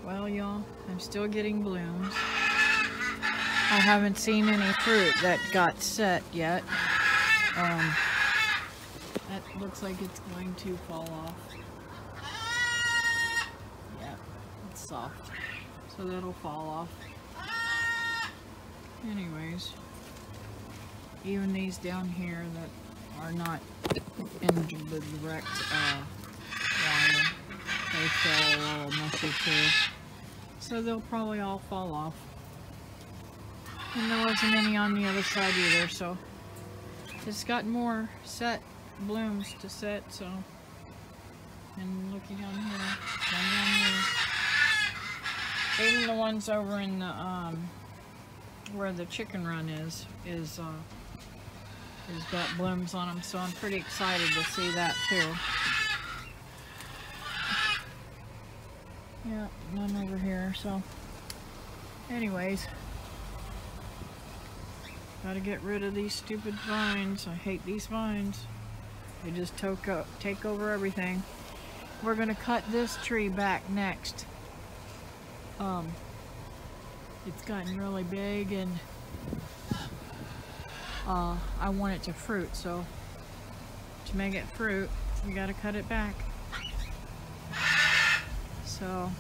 Well, y'all, I'm still getting blooms. I haven't seen any fruit that got set yet. That looks like it's going to fall off. Yeah, it's soft, so that'll fall off. Anyways, even these down here that are not in the direct wire, they feel a little messy too. So they'll probably all fall off. And there wasn't any on the other side either, so it's got more set blooms to set, so. And looking down here, down there. Even the ones over in the where the chicken run is got blooms on them, so I'm pretty excited to see that too. Yeah, none over here, so anyways, gotta get rid of these stupid vines. I hate these vines. They just take over everything. We're gonna cut this tree back next. It's gotten really big, and I want it to fruit, so to make it fruit, you gotta cut it back. So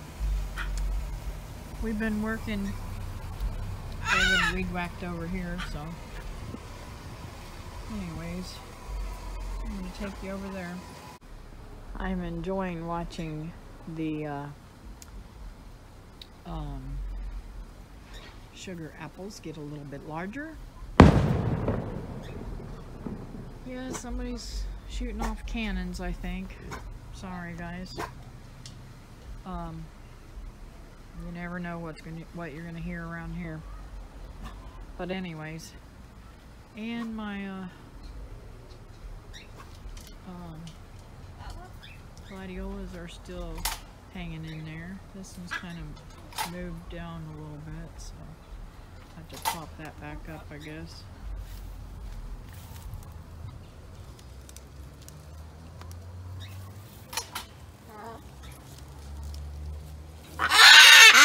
we've been working. David weed whacked over here, so anyways, I'm gonna take you over there. I'm enjoying watching the sugar apples get a little bit larger. Yeah, somebody's shooting off cannons, I think. Sorry, guys. You never know what you're gonna hear around here. But anyways, and my gladiolas are still hanging in there. This one's kind of moved down a little bit, so I have to pop that back up, I guess.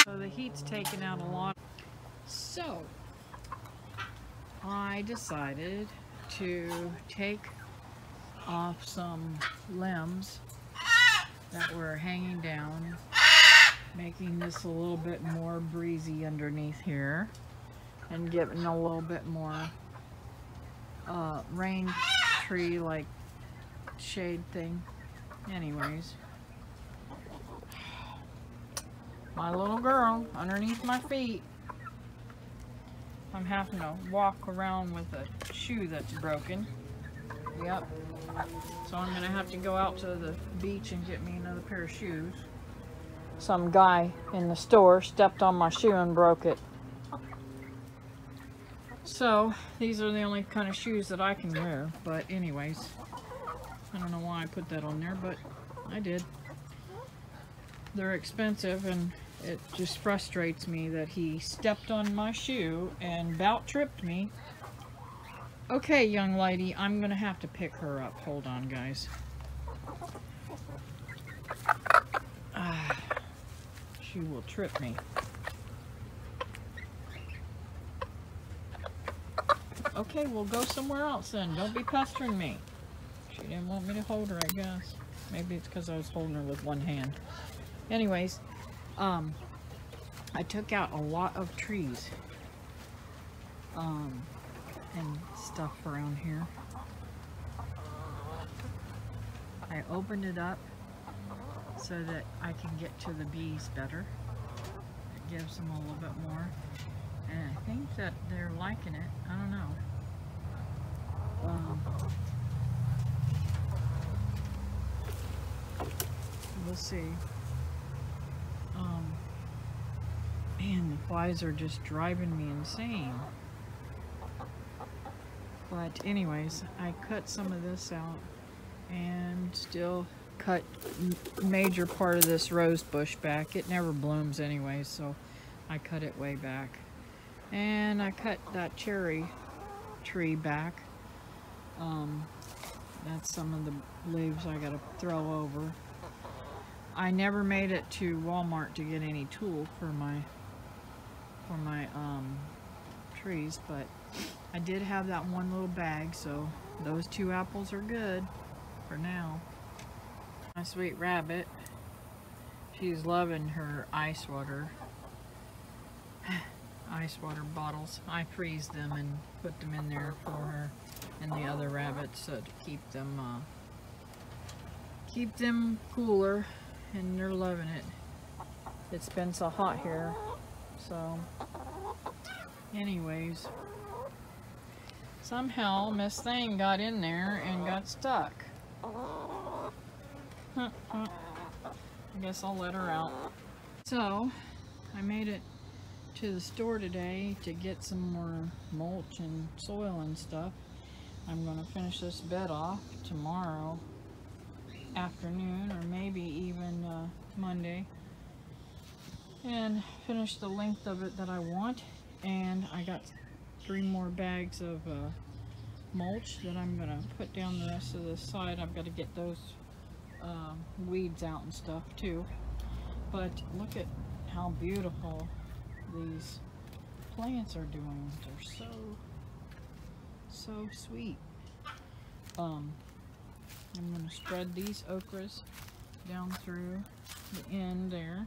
So the heat's taken out a lot. So I decided to take off some limbs that were hanging down, making this a little bit more breezy underneath here and giving a little bit more rain tree like shade thing. Anyways, my little girl underneath my feet. I'm having to walk around with a shoe that's broken. Yep. So I'm gonna have to go out to the beach and get me another pair of shoes. Some guy in the store stepped on my shoe and broke it. So these are the only kind of shoes that I can wear. But anyways, I don't know why I put that on there, but I did. They're expensive, and it just frustrates me that he stepped on my shoe and about tripped me. Okay, young lady, I'm gonna have to pick her up. Hold on, guys. She will trip me. Okay, we'll go somewhere else then. Don't be pestering me. She didn't want me to hold her, I guess. Maybe it's because I was holding her with one hand. Anyways, I took out a lot of trees and stuff around here. I opened it up so that I can get to the bees better. It gives them a little bit more, and I think that they're liking it. I don't know. We'll see. Man, the flies are just driving me insane. But anyways, I cut some of this out and still cut major part of this rose bush back. It never blooms anyway, so I cut it way back. And I cut that cherry tree back. That's some of the leaves I gotta throw over. I never made it to Walmart to get any tool for my trees, but I did have that one little bag, so those 2 apples are good for now. My sweet rabbit, she's loving her ice water bottles. I freeze them and put them in there for her and the other rabbits, so to keep them cooler, and they're loving it. It's been so hot here, so anyways, somehow Miss Thing got in there and got stuck. I guess I'll let her out. So I made it to the store today to get some more mulch and soil and stuff. I'm going to finish this bed off tomorrow afternoon, or maybe even Monday, and finish the length of it that I want. And I got 3 more bags of mulch that I'm going to put down the rest of the side. I've got to get those weeds out and stuff too. But look at how beautiful these plants are doing. They're so sweet. I'm going to spread these okras down through the end there,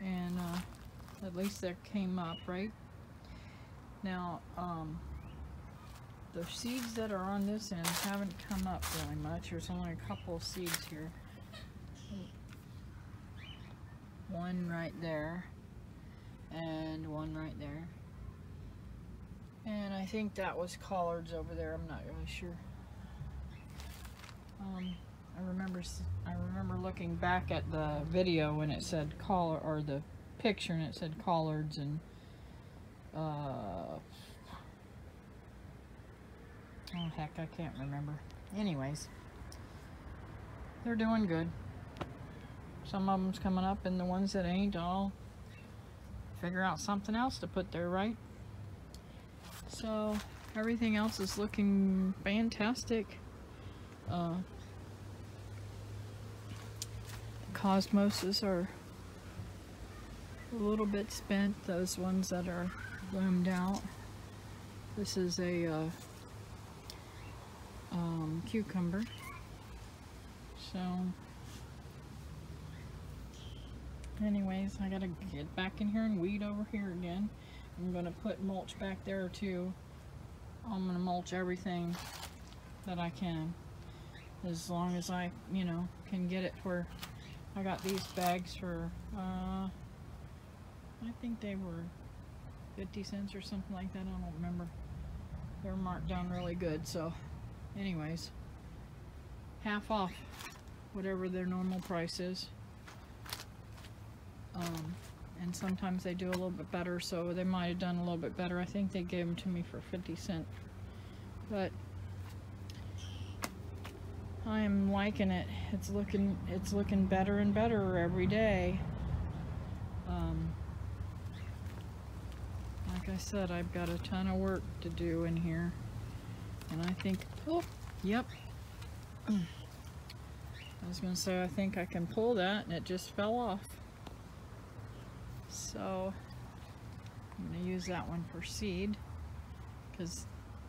and at least that came up right now. The seeds that are on this end haven't come up really much. There's only a couple of seeds here. One right there and one right there, and I think that was collards over there. I'm not really sure. I remember looking back at the video when it said collard, or the picture, and it said collards, and oh heck, I can't remember. Anyways, they're doing good. Some of them's coming up, and the ones that ain't, I'll figure out something else to put there, right? So everything else is looking fantastic. Cosmoses are a little bit spent, those ones that are bloomed out. This is a cucumber. So anyways, I gotta get back in here and weed over here again. I'm gonna put mulch back there too. I'm gonna mulch everything that I can, as long as I, can get it where I got these bags for, I think they were 50 cents or something like that. I don't remember. They're marked down really good. So anyways, half off whatever their normal price is. And sometimes they do a little bit better, so they might have done a little bit better. I think they gave them to me for 50 cents. But I am liking it. It's looking better and better every day. Like I said, I've got a ton of work to do in here, and I think, oh, yep. I was gonna say, I think I can pull that, and it just fell off. So I'm gonna use that one for seed, because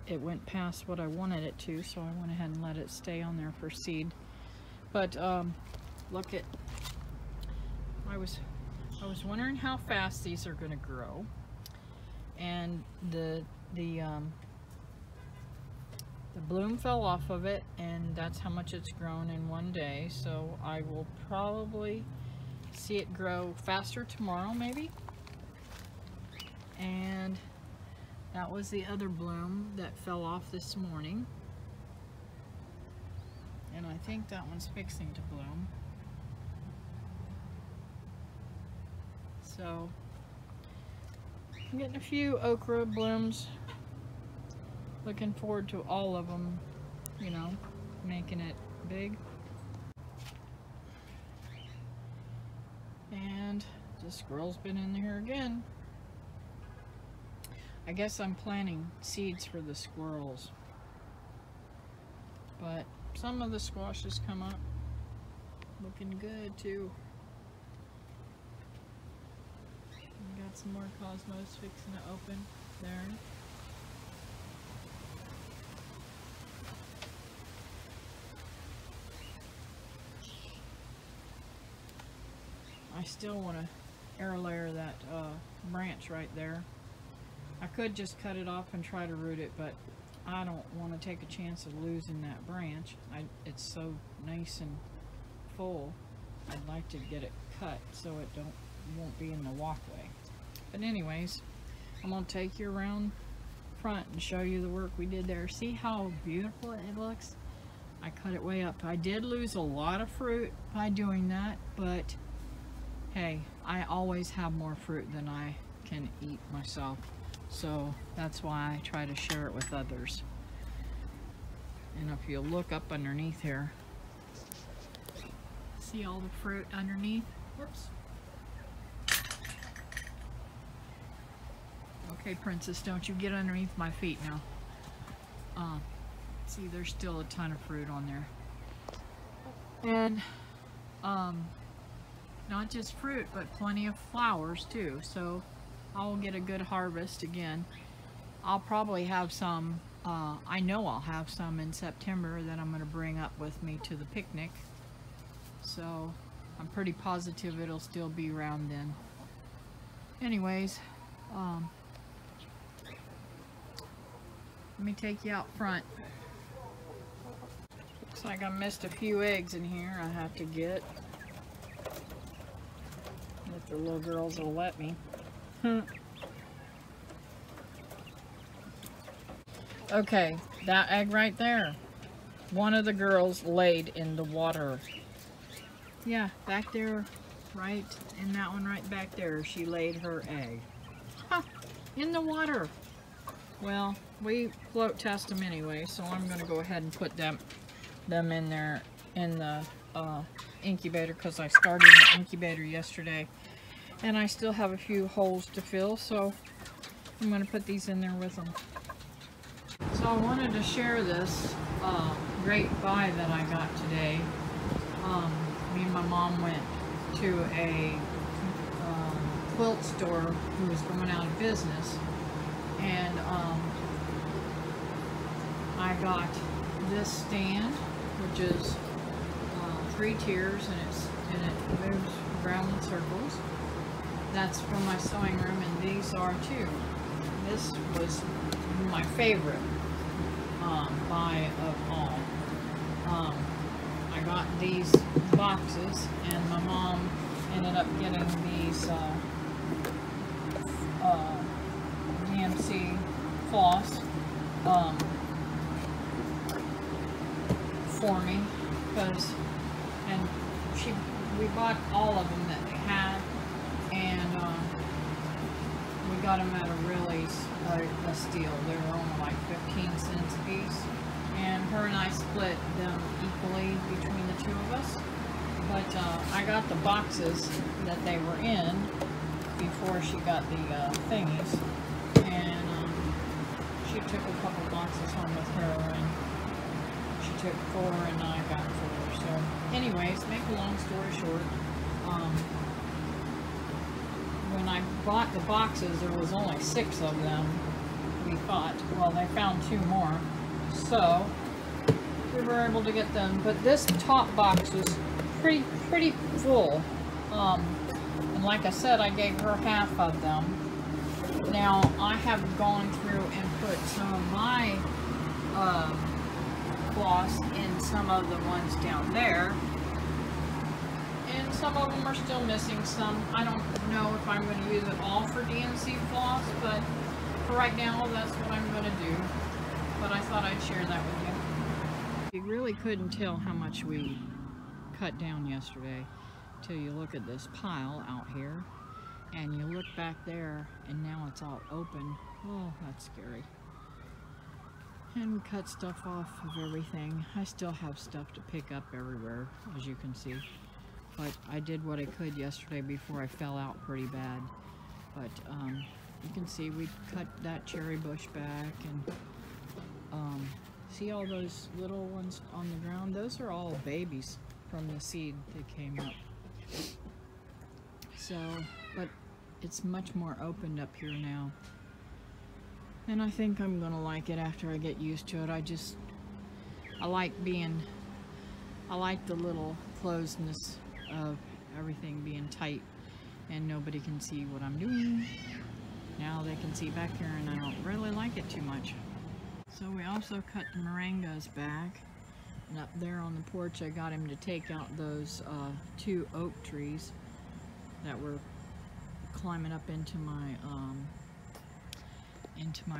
it went past what I wanted it to, so I went ahead and let it stay on there for seed. But look at, I was wondering how fast these are going to grow, and the bloom fell off of it, and that's how much it's grown in one day. So I will probably see it grow faster tomorrow, maybe. And that was the other bloom that fell off this morning, and I think that one's fixing to bloom. So I'm getting a few okra blooms. Looking forward to all of them, making it big. And the squirrel's been in here again. I guess I'm planting seeds for the squirrels, but some of the squashes come up. Looking good too. We got some more cosmos fixing to open there. I still want to air layer that branch right there. I could just cut it off and try to root it, but I don't want to take a chance of losing that branch. It's so nice and full. I'd like to get it cut so it won't be in the walkway. But anyways, I'm going to take you around front and show you the work we did there. See how beautiful it looks? I cut it way up. I did lose a lot of fruit by doing that, but hey, I always have more fruit than I can eat myself. So that's why I try to share it with others. And if you look up underneath here, see all the fruit underneath? Whoops. Okay, Princess, don't you get underneath my feet now. See, there's still a ton of fruit on there. And, not just fruit, but plenty of flowers too. So I'll get a good harvest again. I'll probably have some, I know I'll have some in September that I'm going to bring up with me to the picnic. So I'm pretty positive it'll still be around then. Anyways, let me take you out front. Looks like I missed a few eggs in here I have to get. If the little girls will let me. Okay, that egg right there. One of the girls laid in the water. Yeah, back there, right in that one right back there, she laid her egg. Huh, in the water. Well, we float test them anyway, so I'm going to go ahead and put them in there in the incubator, because I started the incubator yesterday and I still have a few holes to fill, so I'm going to put these in there with them. So I wanted to share this great buy that I got today. Me and my mom went to a quilt store who was going out of business, and I got this stand, which is 3 tiers, and it moves around in circles. That's from my sewing room, and these are too. This was my favorite buy of all. I got these boxes, and my mom ended up getting these DMC floss for me, and we bought all of them that they had, and we got them at a really a steal. They were only like 15 cents a piece, and her and I split them equally between the two of us. But I got the boxes that they were in before she got the thingies, and she took a couple boxes home with her, and she took 4 and I got 4. So anyways, make a long story short, when I bought the boxes, there was only 6 of them, we thought. Well, they found 2 more, so we were able to get them. But this top box was pretty full, and like I said, I gave her half of them. Now I have gone through and put some of my floss in some of the ones down there, and some of them are still missing some. I don't know if I'm going to use it all for DMC floss, but for right now, that's what I'm going to do. But I thought I'd share that with you. You really couldn't tell how much we cut down yesterday till you look at this pile out here, and you look back there, and now it's all open. Oh, that's scary. And we cut stuff off of everything. I still have stuff to pick up everywhere, as you can see. But I did what I could yesterday before I fell out pretty bad. But you can see we cut that cherry bush back, and see all those little ones on the ground? Those are all babies. from the seed that came up. So, but it's much more opened up here now. And I think I'm gonna like it after I get used to it. I like the little closedness of everything being tight and nobody can see what I'm doing. Now they can see back here and I don't really like it too much. So we also cut the moringas back. And up there on the porch I got him to take out those 2 oak trees that were climbing up into my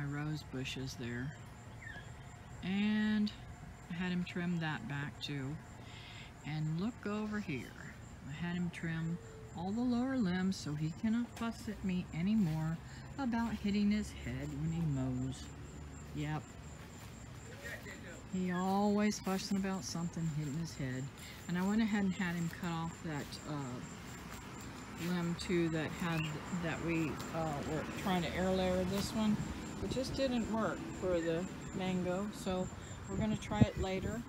rose bushes there. And I had him trim that back too. And look over here. I had him trim all the lower limbs so he cannot fuss at me anymore about hitting his head when he mows. Yep. He always fussing about something hitting his head. And I went ahead and had him cut off that limb too that we were trying to air layer this one. It just didn't work for the mango, so we're going to try it later.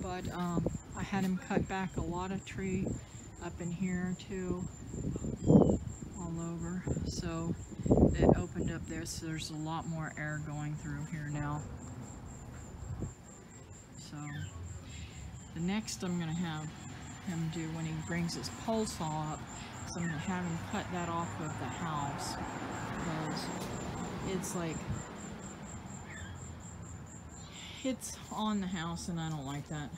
But I had him cut back a lot of tree up in here too, all over, so it opened up there, so there's a lot more air going through here now. So the next I'm going to have him do when he brings his pole saw up, so I'm going to have him cut that off of the house, because it's like, it's on the house and I don't like that.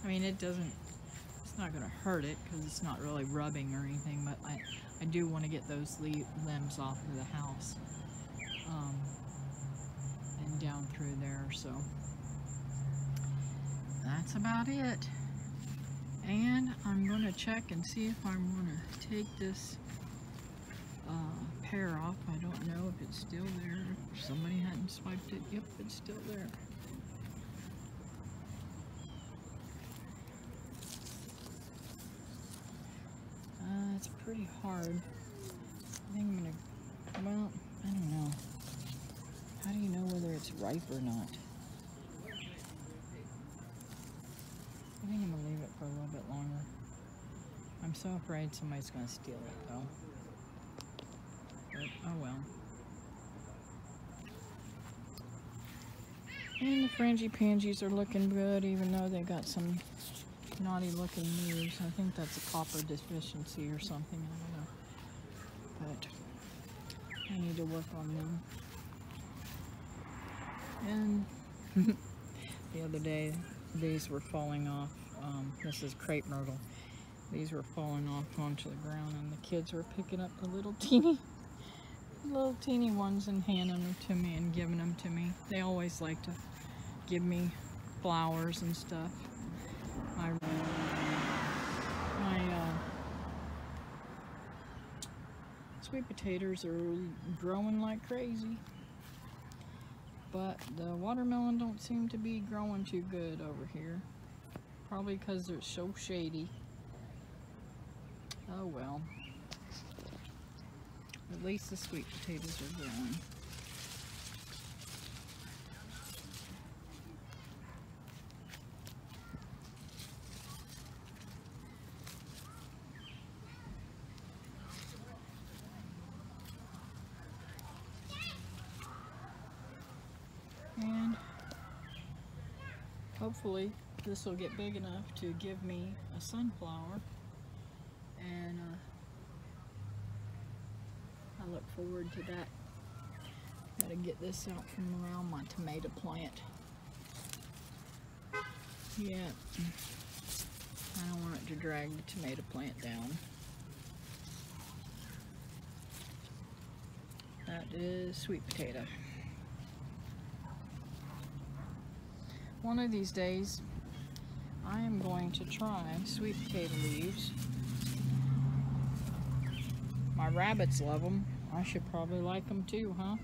I mean, it's not going to hurt it because it's not really rubbing or anything, but I do want to get those limbs off of the house and down through there, so that's about it. And I'm going to check and see if I'm going to take this pear off. I don't know if it's still there. If somebody hadn't swiped it. Yep, it's still there. It's pretty hard. I think I'm going to, well, I don't know. How do you know whether it's ripe or not? I think I'm going to leave it for a little bit longer. I'm so afraid somebody's going to steal it though. But, oh well. And the frangipanges are looking good, even though they got some naughty looking leaves. I think that's a copper deficiency or something, I don't know. But I need to work on them. And the other day, these were falling off. This is crepe myrtle. These were falling off onto the ground, and the kids were picking up the little teeny ones and handing them to me and giving them to me. They always like to give me flowers and stuff. My sweet potatoes are growing like crazy, but the watermelon don't seem to be growing too good over here. Probably because they're so shady. Oh well. At least the sweet potatoes are growing. And hopefully this will get big enough to give me a sunflower, and I look forward to that. Gotta get this out from around my tomato plant. Yeah, I don't want it to drag the tomato plant down. That is sweet potato. One of these days, I am going to try sweet potato leaves. My rabbits love them. I should probably like them too, huh?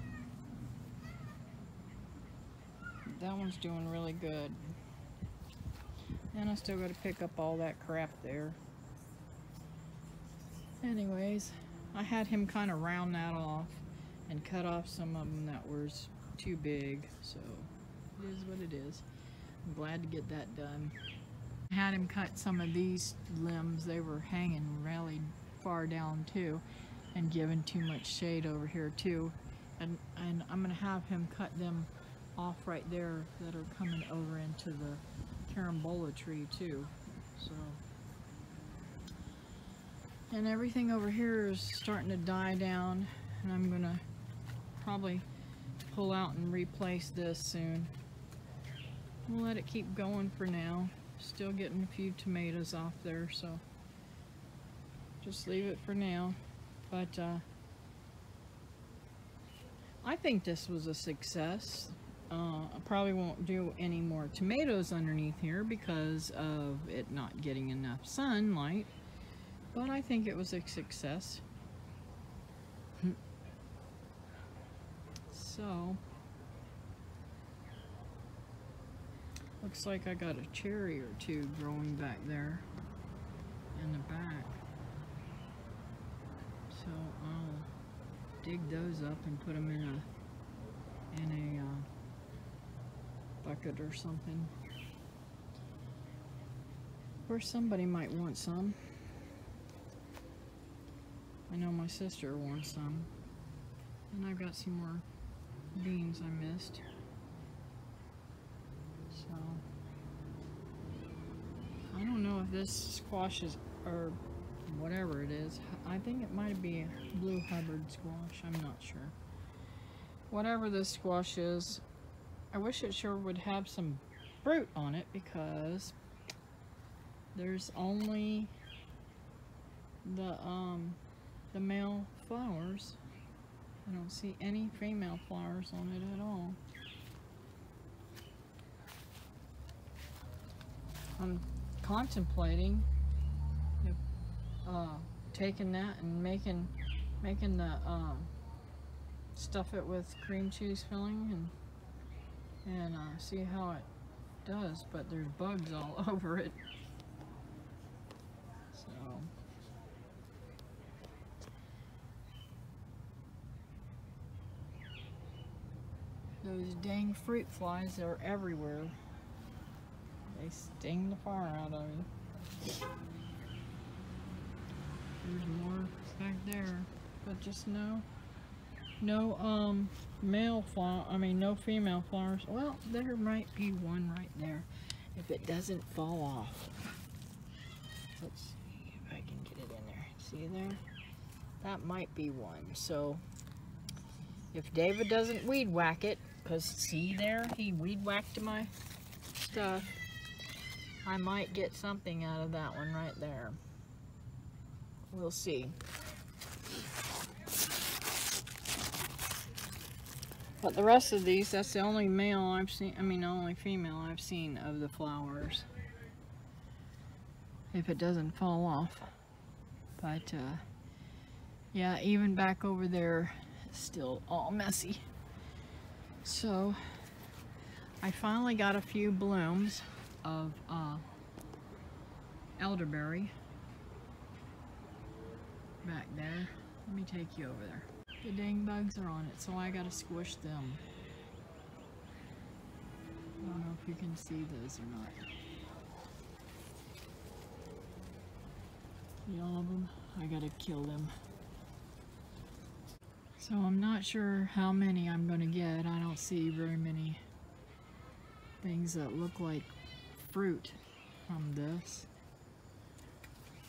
That one's doing really good. And I still got to pick up all that crap there. Anyways, I had him kind of round that off and cut off some of them that were too big. So it is what it is. I'm glad to get that done. I had him cut some of these limbs. They were hanging really far down too, and giving too much shade over here too. And I'm gonna have him cut them off right there that are coming over into the carambola tree too. So, and everything over here is starting to die down, and I'm gonna probably pull out and replace this soon. We'll let it keep going for now. Still getting a few tomatoes off there, so just leave it for now. But I think this was a success. I probably won't do any more tomatoes underneath here because of it not getting enough sunlight, but I think it was a success. So, looks like I got a cherry or two growing back there in the back. So I'll dig those up and put them in a bucket or something. Or somebody might want some. I know my sister wants some. And I've got some more beans I missed. So I don't know if this squash is, or whatever it is. I think it might be a blue Hubbard squash. I'm not sure. Whatever this squash is, I wish it sure would have some fruit on it, because there's only the male flowers. I don't see any female flowers on it at all. I'm contemplating taking that and making the stuff it with cream cheese filling and see how it does, but there's bugs all over it. So those dang fruit flies are everywhere. They sting the fire out of you. There's more back there, but just no male flower. I mean, no female flowers. Well, there might be one right there if it doesn't fall off. Let's see if I can get it in there. See there? That might be one. So if David doesn't weed whack it, because see there, he weed whacked my stuff, I might get something out of that one right there. We'll see. But the rest of these, that's the only male I've seen, I mean the only female I've seen of the flowers. If it doesn't fall off. But yeah, even back over there, it's still all messy. So I finally got a few blooms of elderberry back there. Let me take you over there. The dang bugs are on it, so I gotta squish them. I don't know if you can see those or not. See all of them? I gotta kill them. So I'm not sure how many I'm gonna get. I don't see very many things that look like fruit from this.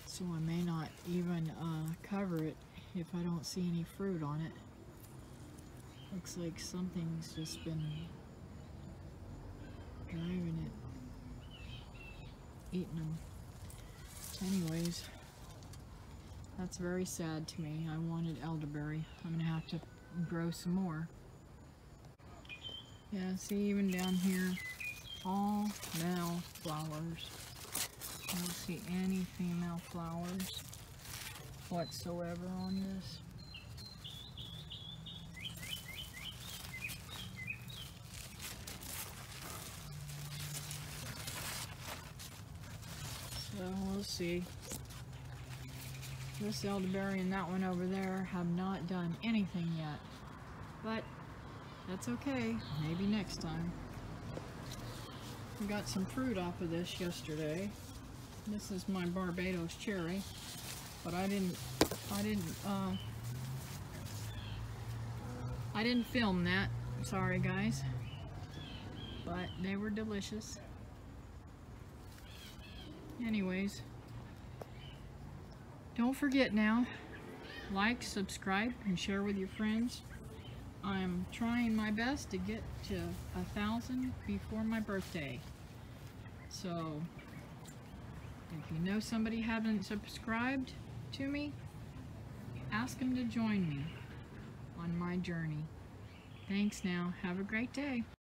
So I may not even cover it if I don't see any fruit on it. Looks like something's just been driving it, eating them. Anyways, that's very sad to me. I wanted elderberry. I'm gonna have to grow some more. Yeah, see, even down here, all male flowers. I don't see any female flowers whatsoever on this. So we'll see. This elderberry and that one over there have not done anything yet, but that's okay. Maybe next time. We got some fruit off of this yesterday. This is my Barbados cherry, but I didn't film that. Sorry guys, but they were delicious. Anyways, don't forget now, like, subscribe, and share with your friends. I'm trying my best to get to 1,000 before my birthday. So, if you know somebody hasn't subscribed to me, ask them to join me on my journey. Thanks now. Have a great day.